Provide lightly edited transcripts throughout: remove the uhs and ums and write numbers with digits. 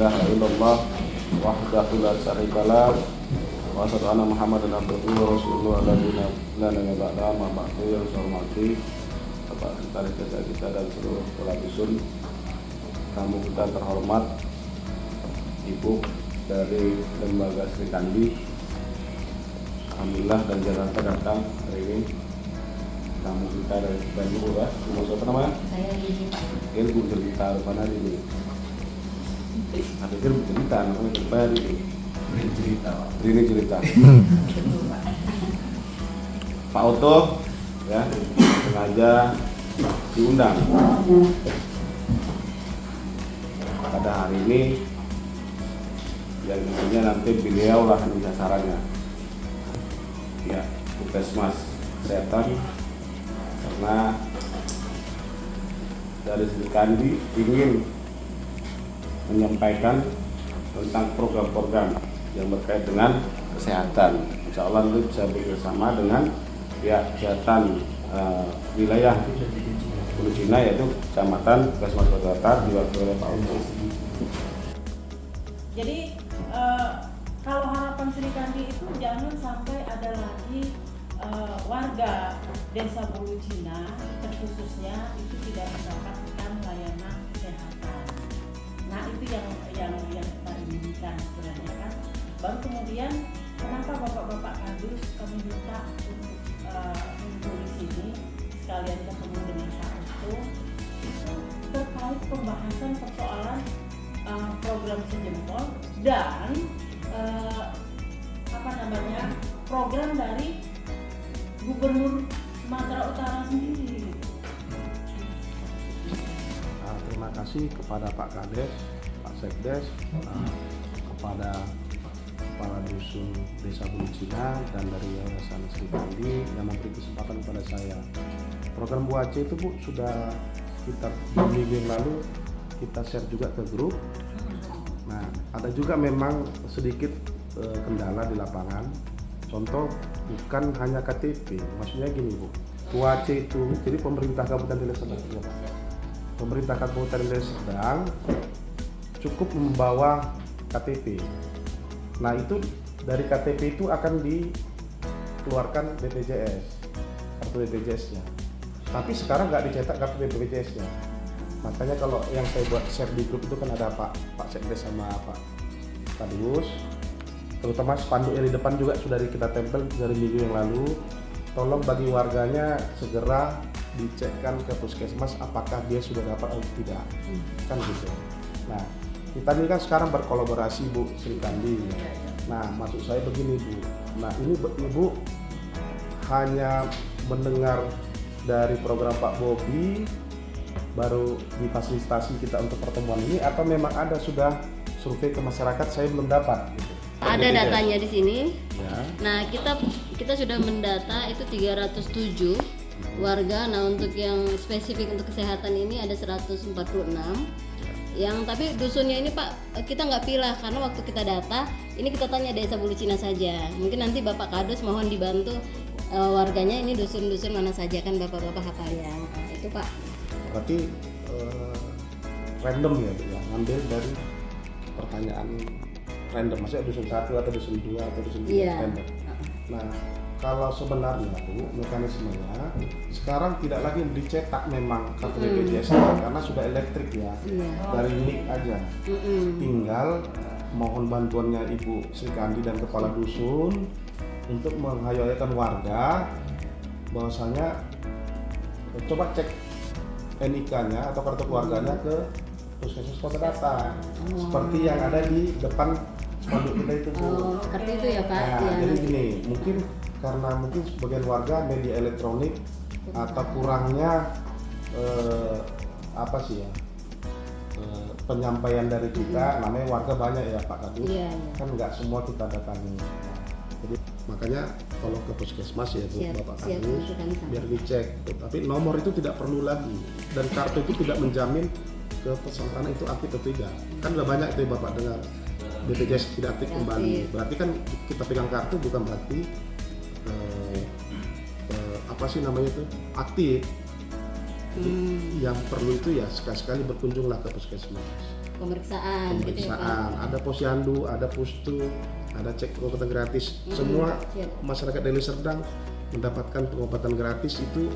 ilaha illallah wahdahu la syarikalah wa asyhadu anna Muhammadan abduhu wa rasuluhu alladzina la nabiyya ba'dahu ma ba'du yang saya hormati Bapak Sekretaris Desa kita dan seluruh kepala dusun, tamu kita terhormat, Ibu dari Lembaga Sri Kandi. Alhamdulillah dan Jakarta datang hari ini. Tamu kita dari Bandung ya. Mau siapa namanya? Saya ini Pak. Ilmu cerita mana ini? Ada ilmu cerita namanya cerita ini. Ini cerita. Pak Oto ya sengaja diundang pada hari ini yang intinya nanti beliau lah sasarannya ya Puskesmas Kesehatan, karena dari Sri Kandi ingin menyampaikan tentang program-program yang berkait dengan kesehatan. Insya Allah nanti bisa bekerjasama dengan pihak kesehatan wilayah Hulu Cina, yaitu Kecamatan Puskesmas Kesehatan diwakili oleh Pak Oto. Jadi kalau harapan Sri Kandi itu jangan sampai ada lagi warga Desa Hulu Cina terkhususnya itu tidak mendapatkan layanan kesehatan. Nah itu yang kita inginkan sebenarnya kan. Baru kemudian kenapa bapak-bapak kadus kami minta untuk mengumpul di sini sekalian ketemu dengan Pak Oto terkait pembahasan persoalan program Sejempol dan program dari Gubernur Sumatera Utara sendiri. Terima kasih kepada Pak Kades, Pak Sekdes, kepada kepala dusun Desa Hulu Cina dan dari Yayasan Sri Kandi yang memberi kesempatan kepada saya. Program Bu Aceh itu Bu sudah kita minggu yang lalu kita share juga ke grup. Nah, ada juga memang sedikit kendala di lapangan. Contoh bukan hanya KTP, maksudnya gini Bu. Bu Aceh itu jadi pemerintah Kabupaten Deli Serdang. Pemerintah Kabupaten Deli Serdang cukup membawa KTP. Nah itu dari KTP itu akan dikeluarkan BPJS, kartu BPJS-nya. Tapi sekarang nggak dicetak kartu BPJS-nya. Makanya kalau yang saya buat share di grup itu kan ada Pak Sekdes sama Pak Kadus, terutama spanduk yang di depan juga sudah kita tempel dari minggu yang lalu. Tolong bagi warganya segera dicekkan ke puskesmas apakah dia sudah dapat atau tidak, kan gitu. Nah kita ini kan sekarang berkolaborasi Bu Sri Kandi. Nah maksud saya begini Bu, nah ini Ibu hanya mendengar dari program Pak Bobi baru difasilitasi kita untuk pertemuan ini, atau memang ada sudah survei ke masyarakat? Saya belum dapat gitu. Ada datanya di sini ya. Nah kita sudah mendata itu 307 warga. Nah untuk yang spesifik untuk kesehatan ini ada 146 yang, tapi dusunnya ini Pak kita nggak pilih karena waktu kita data ini kita tanya Desa Hulu Cina saja. Mungkin nanti Bapak Kadus mohon dibantu warganya ini dusun-dusun mana saja, kan bapak-bapak hafal ya. Nah, itu Pak. Berarti random ya Bu ya, ngambil dari pertanyaan random, maksudnya dusun 1 atau dusun 2 atau dusun 3 Iya. random. Nah kalau sebenarnya Bu mekanismenya sekarang tidak lagi dicetak memang kartu BPJS karena sudah elektrik ya, dari nik aja. Tinggal mohon bantuannya Ibu Sri Kandi dan kepala dusun untuk menghayalkan warga bahwasanya coba cek NIK-nya atau kartu keluarganya ke puskesmas kota data, seperti yang ada di depan spanduk kita itu Bu. Oh, seperti itu ya Pak. Nah, Ya, jadi nanti. gini, mungkin karena sebagian warga media elektronik atau kurangnya penyampaian dari kita, namanya warga banyak ya Pak Kadus, kan nggak semua kita datangi. Nah, jadi makanya kalau ke puskesmas ya Bu, Bapak Kadus biar dicek. Tapi nomor itu tidak perlu lagi, dan kartu itu tidak menjamin ke peserta itu aktif atau tidak. Kan udah banyak itu Bapak dengar BPJS tidak aktif kembali. Berarti kan kita pegang kartu bukan berarti aktif. Jadi yang perlu itu ya sekali-sekali berkunjunglah ke puskesmas. pemeriksaan gitu ya, Pak. pemeriksaan, ada posyandu, ada pustu, ada cek pengobatan gratis. Semua siap. masyarakat Deli Serdang mendapatkan pengobatan gratis itu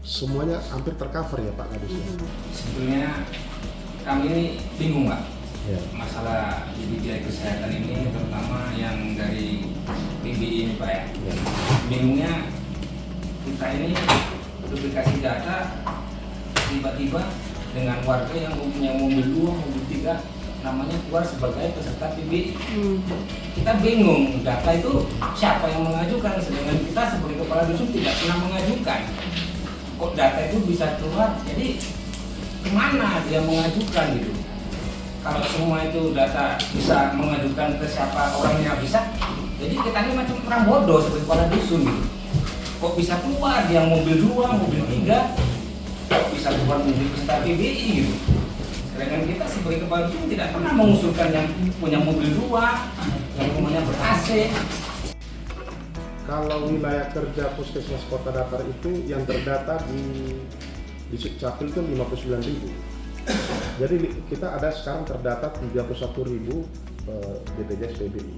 semuanya hampir tercover ya Pak Kadis ya. Sebetulnya kami ini bingung Pak, Ya. masalah di bidang kesehatan ini, terutama yang dari PBI ini Pak ya. Ya. Bingungnya kita ini duplikasi data tiba-tiba dengan warga yang mempunyai mobil 2, mobil 3 namanya keluar sebagai peserta PBI. Kita bingung data itu siapa yang mengajukan, sedangkan kita sebagai kepala dusun tidak pernah mengajukan. Kok data itu bisa keluar? Jadi kemana dia mengajukan gitu? Kalau semua itu data bisa mengajukan ke siapa orangnya bisa, jadi kita ini macam orang bodoh sebagai kepala dusun gitu. Kok bisa keluar yang mobil 2, mobil 3, kok bisa keluar mobil peserta PBI gitu? Sedangkan kita sebagai kepala dusun tidak pernah mengusulkan yang punya mobil 2, yang rumahnya ber-AC. Kalau wilayah kerja Puskesmas Kota Datar itu yang terdata di Sukcapil itu 59.000. Jadi kita ada sekarang terdata 31.000 BPJS PBI.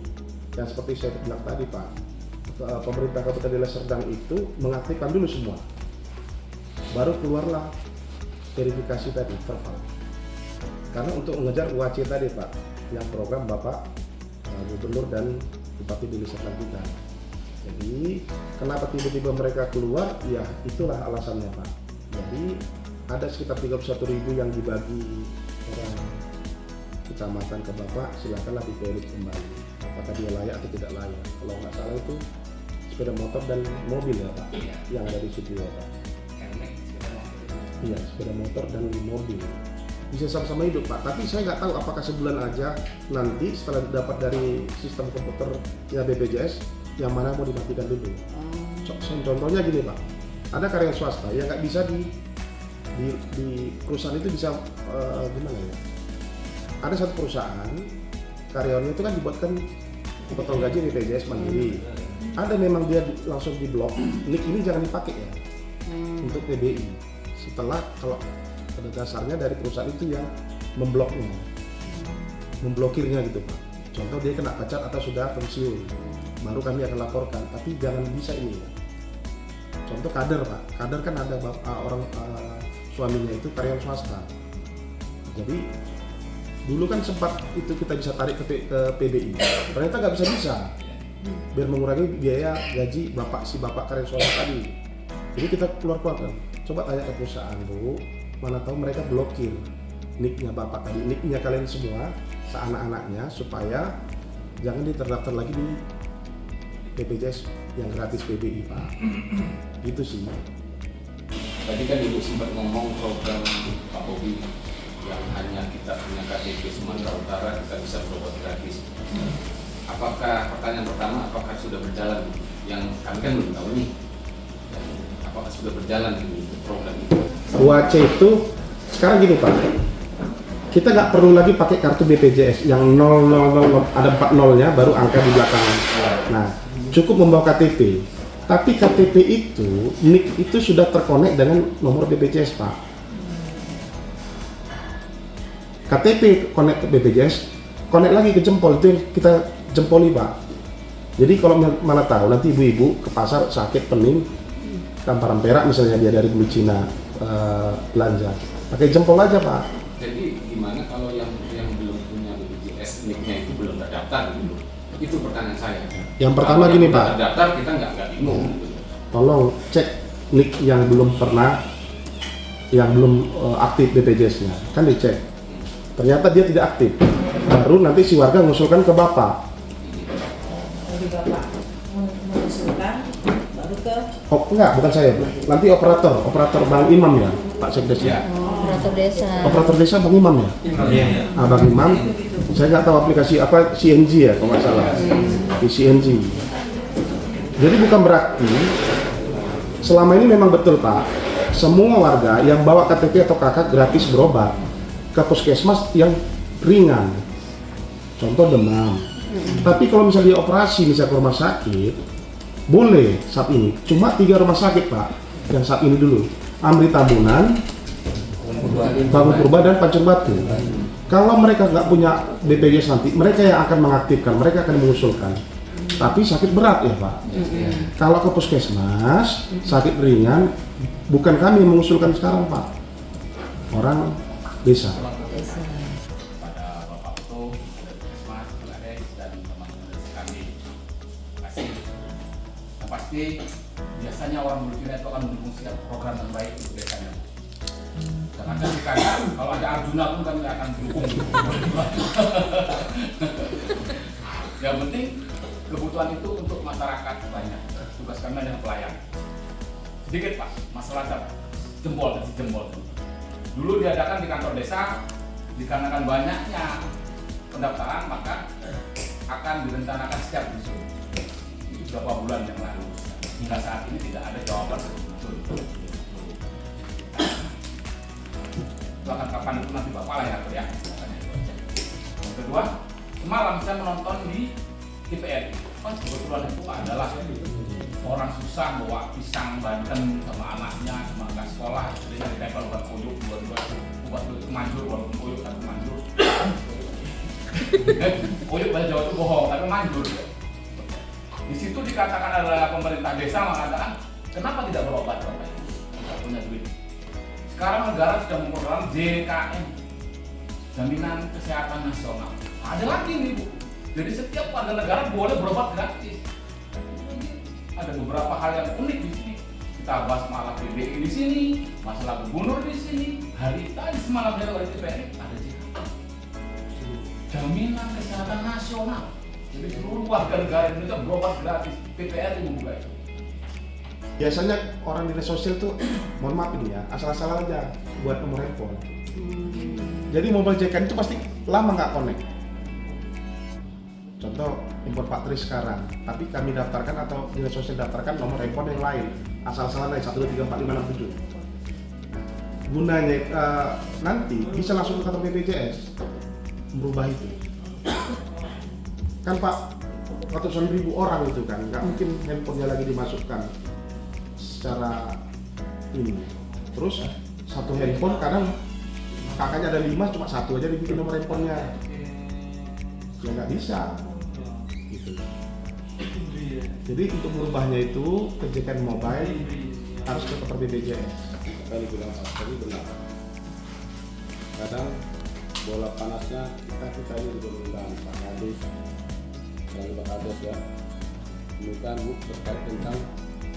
Yang seperti saya bilang tadi Pak, pemerintah Kabupaten Deli Serdang itu mengaktifkan dulu semua. Baru keluarlah verifikasi tadi terval. Karena untuk mengejar UAC tadi Pak, yang program Bapak Gubernur dan Bupati Deli Serdang kita. Jadi kenapa tiba-tiba mereka keluar? Ya itulah alasannya Pak. Jadi ada sekitar 31.000 yang dibagi orang kecamatan ke Bapak, silakanlah dipilih kembali. Apakah dia layak atau tidak layak? Kalau nggak salah itu sepeda motor dan mobil ya Pak, Iya. yang ada di situ ya Pak. Kernek, sepeda motor. Iya, sepeda motor dan mobil. Bisa sama-sama hidup Pak, tapi saya nggak tahu apakah sebulan aja nanti setelah dapat dari sistem komputernya BPJS yang mana mau dimatikan dulu. Contohnya gini Pak, ada karyawan swasta yang nggak bisa di perusahaan itu bisa gimana ya? Ada satu perusahaan karyawannya itu kan dibuatkan potong gaji BPJS mandiri. Ada memang dia langsung diblok, nik ini jangan dipakai ya untuk PBI. Setelah kalau pada dasarnya dari perusahaan itu yang membloknya, memblokirnya gitu Pak. Contoh dia kena cacat atau sudah pensiun, baru kami akan laporkan. Tapi jangan bisa ini ya. Contoh kader Pak, kader kan ada orang suaminya itu karyawan swasta. Jadi dulu kan sempat itu kita bisa tarik ke PBI, ternyata nggak bisa biar mengurangi biaya gaji si bapak karyawan swasta tadi. Jadi kita keluar-keluarkan, coba tanya ke perusahaan Bu, mana tahu mereka blokir niknya bapak tadi, niknya kalian semua, seanak-anaknya, supaya jangan terdaftar lagi di BPJS yang gratis PBI Pak. Gitu sih. Tadi kan Ibu sempat ngomong program Pak Bobi yang hanya kita punya KTP Sumatera Utara kita bisa berobat gratis. Apakah pertanyaan pertama apakah sudah berjalan? Yang kami kan belum tahu nih. Apakah sudah berjalan ini program itu? UAC itu sekarang gini Pak, kita nggak perlu lagi pakai kartu BPJS yang 000 ada 4 nolnya baru angka di belakang. Nah, cukup membawa KTP. Tapi KTP itu, NIK itu sudah terkonek dengan nomor BPJS Pak. KTP konek ke BPJS, konek lagi ke jempol, itu yang kita jempoli Pak. Jadi kalau mana tahu nanti ibu-ibu ke pasar sakit pening, tamparan perak misalnya dia dari Bulu Cina belanja, pakai jempol aja Pak. Jadi gimana kalau yang belum punya BPJS NIK-nya itu belum terdaftar gitu? Itu pertanyaan saya. Yang pertama gini Pak, terdaftar kita nggak bingung gitu. tolong cek NIK yang belum aktif BPJS-nya, kan dicek. Ternyata dia tidak aktif, baru nanti si warga mengusulkan ke Bapak. Jadi Bapak mengusulkan baru ke Enggak, bukan saya, Bu. Nanti operator Bang Imam ya, Pak Sekdes ya. Operator desa. Operator desa Bang Imam ya. Iya. Bang Imam, saya nggak tahu aplikasi apa, CNG ya kalau nggak salah. Di CNG. Jadi bukan berarti selama ini memang betul Pak, semua warga yang bawa KTP atau KK gratis berobat ke puskesmas yang ringan. Contoh demam. Tapi kalau misalnya dia operasi misalnya ke rumah sakit, boleh saat ini. Cuma 3 rumah sakit Pak, yang saat ini dulu. Amri Tambunan, Bangun Purba dan Pancur Batu. Kalau mereka nggak punya BPJS nanti, mereka yang akan mengaktifkan, mereka akan mengusulkan. Tapi sakit berat ya Pak. Kalau ke puskesmas, sakit ringan, bukan kami yang mengusulkan sekarang Pak. Orang desa. Pada Bapak Ketua, Puskesmas, Kades, dan teman-teman dari kami. Terima kasih. Yang pasti, biasanya orang Bulucina itu akan mendukung setiap program yang baik untuk desanya. Jangan kadang kalau ada Arjuna pun kami akan dukung. Yang penting kebutuhan itu untuk masyarakat banyak. Tugas kami adalah pelayan. Sedikit Pak, masalah jempol. Dulu diadakan di kantor desa, dikarenakan banyaknya pendaftaran maka akan direncanakan setiap dusun. Itu beberapa bulan yang lalu. Hingga saat ini tidak ada jawaban betul. Bahkan kapan itu nanti Bapak lah yang atur ya. Yang kedua, semalam saya menonton di TVRI. Kebetulan itu adalah orang susah bawa pisang Banten sama anaknya sama anak sekolah. Jadi dari tempel buat koyok, buat manjur walaupun koyok tapi manjur. Koyok bahasa Jawa itu bohong tapi manjur. Di situ dikatakan adalah pemerintah desa mengatakan kenapa tidak berobat Bapak Ibu? Tidak punya duit. Sekarang negara sudah memprogram JKN, Jaminan Kesehatan Nasional. Ada lagi nih Bu. Jadi setiap warga negara boleh berobat gratis. Ada beberapa hal yang unik di sini. Kita bahas masalah PBI di sini, masalah gubernur di sini. Hari tadi semalam dari oleh TVRI ada JKN, Jaminan Kesehatan Nasional. Jadi seluruh warga negara Indonesia berobat gratis. TVRI membuka itu. Biasanya orang dinas sosial tuh, mohon maaf ini ya, asal-asalan aja buat nomor handphone. Jadi mobile JKN itu pasti lama nggak connect. Contoh impor Pak Tri sekarang, tapi kami daftarkan atau dinas sosial daftarkan nomor handphone yang lain, asal-asalan lain 1234567. Gunanya nanti bisa langsung ke kantor BPJS merubah itu. Kan Pak, ratusan ribu orang itu kan, nggak mungkin handphonenya lagi dimasukkan secara ini. Terus satu handphone kadang kakaknya ada 5 cuma satu aja dibikin nomor handphonenya. Ya nggak bisa. Gitu. Jadi untuk merubahnya itu kebijakan mobile harus ke kantor BPJS. Kali bilang tadi benar. Kadang bola panasnya kita ini diperlukan Pak Kades, dari Pak Kades ya. Bukan terkait tentang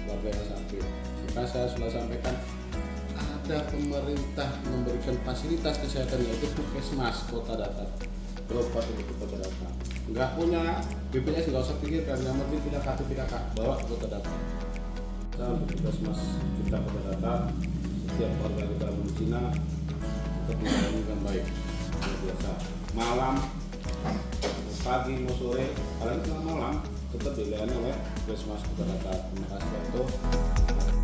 warga yang sakit. Maka saya sudah sampaikan ada pemerintah memberikan fasilitas kesehatan yaitu puskesmas kota datar. Berobat untuk kota datar. Nggak punya BPJS nggak usah pikirkan, yang penting punya KTP kakak bawa ke kota datar. Kita puskesmas kita kota datar, setiap warga kita Bulucina tetap melayani dengan baik. Luar biasa. Malam, pagi, mau sore, kalian malam tetap dilayani oleh puskesmas kota datar. Terima kasih Pak.